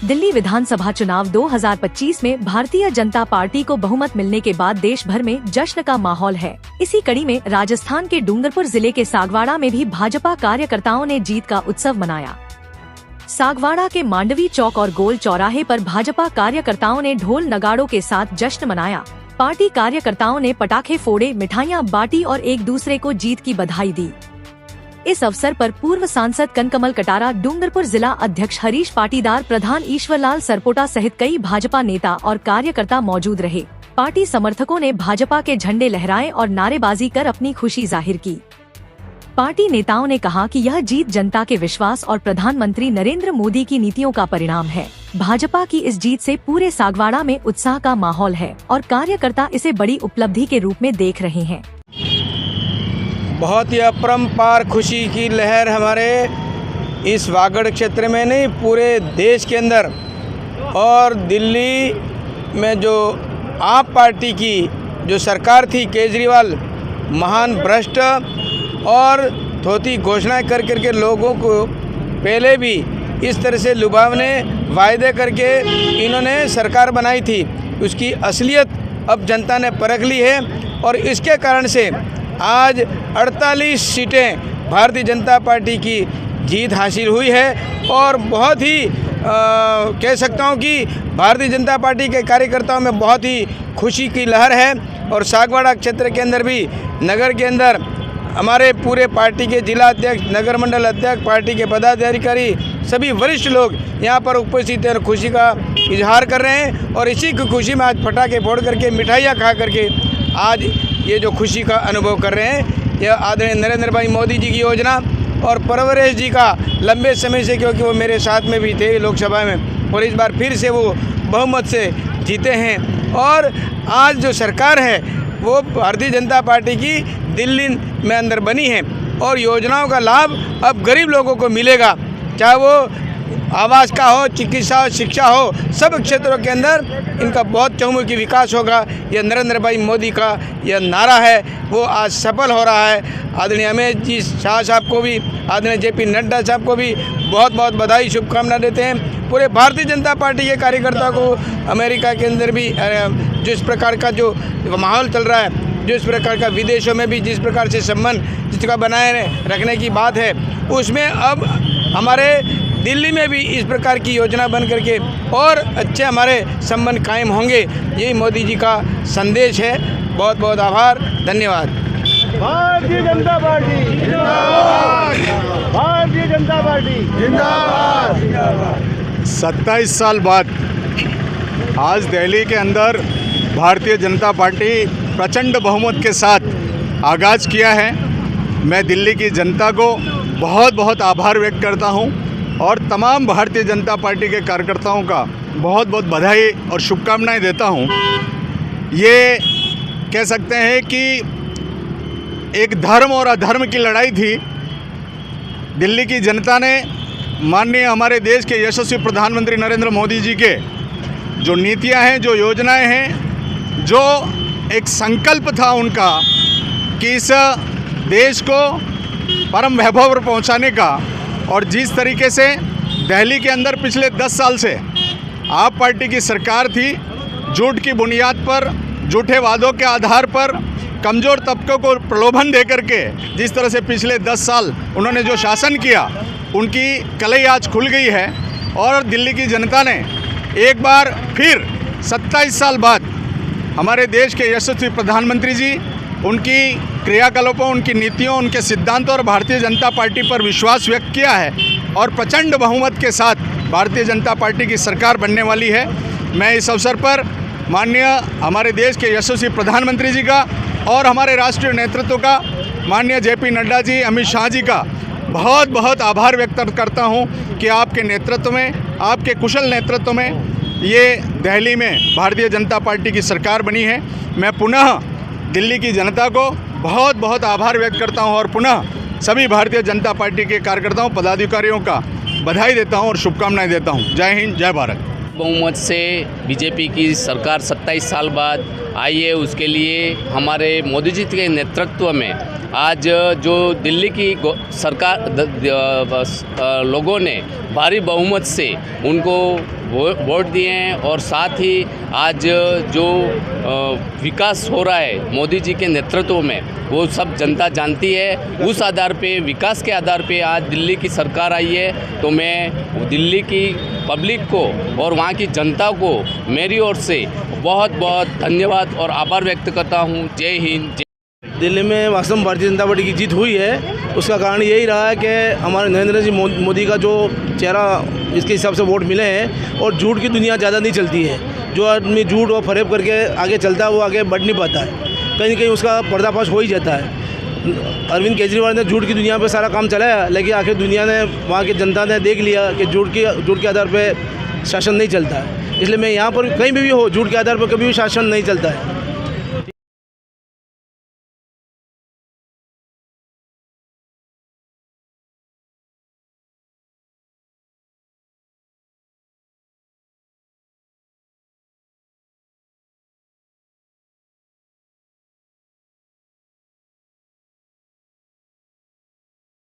दिल्ली विधानसभा चुनाव 2025 में भारतीय जनता पार्टी को बहुमत मिलने के बाद देश भर में जश्न का माहौल है। इसी कड़ी में राजस्थान के डूंगरपुर जिले के सागवाड़ा में भी भाजपा कार्यकर्ताओं ने जीत का उत्सव मनाया। सागवाड़ा के मांडवी चौक और गोल चौराहे पर भाजपा कार्यकर्ताओं ने ढोल नगाड़ों के साथ जश्न मनाया। पार्टी कार्यकर्ताओं ने पटाखे फोड़े, मिठाइयां बांटी और एक दूसरे को जीत की बधाई दी। इस अवसर पर पूर्व सांसद कनकमल कटारा, डूंगरपुर जिला अध्यक्ष हरीश पाटीदार, प्रधान ईश्वरलाल सरपोटा सहित कई भाजपा नेता और कार्यकर्ता मौजूद रहे। पार्टी समर्थकों ने भाजपा के झंडे लहराए और नारेबाजी कर अपनी खुशी जाहिर की। पार्टी नेताओं ने कहा कि यह जीत जनता के विश्वास और प्रधानमंत्री नरेंद्र मोदी की नीतियों का परिणाम है। भाजपा की इस जीत से पूरे सागवाड़ा में उत्साह का माहौल है और कार्यकर्ता इसे बड़ी उपलब्धि के रूप में देख रहे हैं। बहुत ही अपरंपार खुशी की लहर हमारे इस वागड़ क्षेत्र में नहीं, पूरे देश के अंदर। और दिल्ली में जो आप पार्टी की जो सरकार थी, केजरीवाल महान भ्रष्ट और थोथी घोषणाएं कर करके लोगों को पहले भी इस तरह से लुभावने वायदे करके इन्होंने सरकार बनाई थी, उसकी असलियत अब जनता ने परख ली है। और इसके कारण से आज 48 सीटें भारतीय जनता पार्टी की जीत हासिल हुई है। और बहुत ही कह सकता हूँ कि भारतीय जनता पार्टी के कार्यकर्ताओं में बहुत ही खुशी की लहर है। और सागवाड़ा क्षेत्र के अंदर भी, नगर के अंदर हमारे पूरे पार्टी के जिला अध्यक्ष, नगर मंडल अध्यक्ष, पार्टी के पदाधिकारी, सभी वरिष्ठ लोग यहाँ पर उपस्थित हैं और खुशी का इजहार कर रहे हैं। और इसी की खुशी में आज पटाखे फोड़ करके, मिठाइयाँ खा करके आज ये जो खुशी का अनुभव कर रहे हैं, यह आदरणीय नरेंद्र भाई मोदी जी की योजना और परवरेश जी का लंबे समय से, क्योंकि वो मेरे साथ में भी थे लोकसभा में और इस बार फिर से वो बहुमत से जीते हैं। और आज जो सरकार है वो भारतीय जनता पार्टी की दिल्ली में अंदर बनी है और योजनाओं का लाभ अब गरीब लोगों को मिलेगा, चाहे वो आवास का हो, चिकित्सा हो, शिक्षा हो, सब क्षेत्रों के अंदर इनका बहुत चहुमुखी विकास होगा। यह नरेंद्र भाई मोदी का यह नारा है, वो आज सफल हो रहा है। आदरणीय अमित जी शाह साहब को भी, आदरणीय जेपी नड्डा साहब को भी बहुत बहुत बधाई, शुभकामना देते हैं। पूरे भारतीय जनता पार्टी के कार्यकर्ता को अमेरिका के अंदर भी जिस प्रकार का जो माहौल चल रहा है, जिस प्रकार का विदेशों में भी जिस प्रकार से संबंध जिसका बनाए रखने की बात है, उसमें अब हमारे दिल्ली में भी इस प्रकार की योजना बन करके और अच्छे हमारे संबंध कायम होंगे। यही मोदी जी का संदेश है। बहुत बहुत आभार, धन्यवाद। भारतीय जनता पार्टी जिंदाबाद, भारतीय जनता पार्टी जिंदाबाद। 27 साल बाद आज दिल्ली के अंदर भारतीय जनता पार्टी प्रचंड बहुमत के साथ आगाज़ किया है। मैं दिल्ली की जनता को बहुत बहुत आभार व्यक्त करता हूं और तमाम भारतीय जनता पार्टी के कार्यकर्ताओं का बहुत बहुत बधाई और शुभकामनाएं देता हूं। ये कह सकते हैं कि एक धर्म और अधर्म की लड़ाई थी। दिल्ली की जनता ने माननीय हमारे देश के यशस्वी प्रधानमंत्री नरेंद्र मोदी जी के जो नीतियां हैं, जो योजनाएं हैं, जो एक संकल्प था उनका कि इस देश को परम वैभव पर पहुंचाने का, और जिस तरीके से दिल्ली के अंदर पिछले 10 साल से आप पार्टी की सरकार थी, झूठ की बुनियाद पर, झूठे वादों के आधार पर कमज़ोर तबकों को प्रलोभन दे करके जिस तरह से पिछले 10 साल उन्होंने जो शासन किया, उनकी कलई आज खुल गई है। और दिल्ली की जनता ने एक बार फिर 27 साल बाद हमारे देश के यशस्वी प्रधानमंत्री जी, उनकी क्रियाकलापों, उनकी नीतियों, उनके सिद्धांतों और भारतीय जनता पार्टी पर विश्वास व्यक्त किया है और प्रचंड बहुमत के साथ भारतीय जनता पार्टी की सरकार बनने वाली है। मैं इस अवसर पर माननीय हमारे देश के यशस्वी प्रधानमंत्री जी का और हमारे राष्ट्रीय नेतृत्व का, माननीय जेपी नड्डा जी, अमित शाह जी का बहुत बहुत आभार व्यक्त करता हूं कि आपके नेतृत्व में, आपके कुशल नेतृत्व में ये दिल्ली में भारतीय जनता पार्टी की सरकार बनी है। मैं पुनः दिल्ली की जनता को बहुत बहुत आभार व्यक्त करता हूं और पुनः सभी भारतीय जनता पार्टी के कार्यकर्ताओं, पदाधिकारियों का बधाई देता हूं और शुभकामनाएं देता हूं। जय हिंद, जय भारत। बहुमत से बीजेपी की सरकार 27 साल बाद आई है, उसके लिए हमारे मोदी जी के नेतृत्व में आज जो दिल्ली की सरकार लोगों ने भारी बहुमत से उनको वोट दिए हैं और साथ ही आज जो विकास हो रहा है मोदी जी के नेतृत्व में वो सब जनता जानती है। उस आधार पे, विकास के आधार पे आज दिल्ली की सरकार आई है। तो मैं दिल्ली की पब्लिक को और वहाँ की जनता को मेरी ओर से बहुत बहुत धन्यवाद और आभार व्यक्त करता हूँ। जय हिंद। दिल्ली में वास्तव में भारतीय जनता पार्टी की जीत हुई है। उसका कारण यही रहा है कि हमारे नरेंद्र जी मोदी का जो चेहरा, इसके हिसाब से वोट मिले हैं। और झूठ की दुनिया ज़्यादा नहीं चलती है। जो आदमी झूठ और फरेब करके आगे चलता है वो आगे बढ़ नहीं पाता है, कहीं ना कहीं उसका पर्दाफाश हो ही जाता है। अरविंद केजरीवाल ने झूठ की दुनिया पे सारा काम चलाया, लेकिन आखिर दुनिया ने, वहाँ की जनता ने देख लिया कि झूठ के आधार पे शासन नहीं चलता है। इसलिए मैं यहाँ पर कहीं भी हो, झूठ के आधार पर कभी भी शासन नहीं चलता है।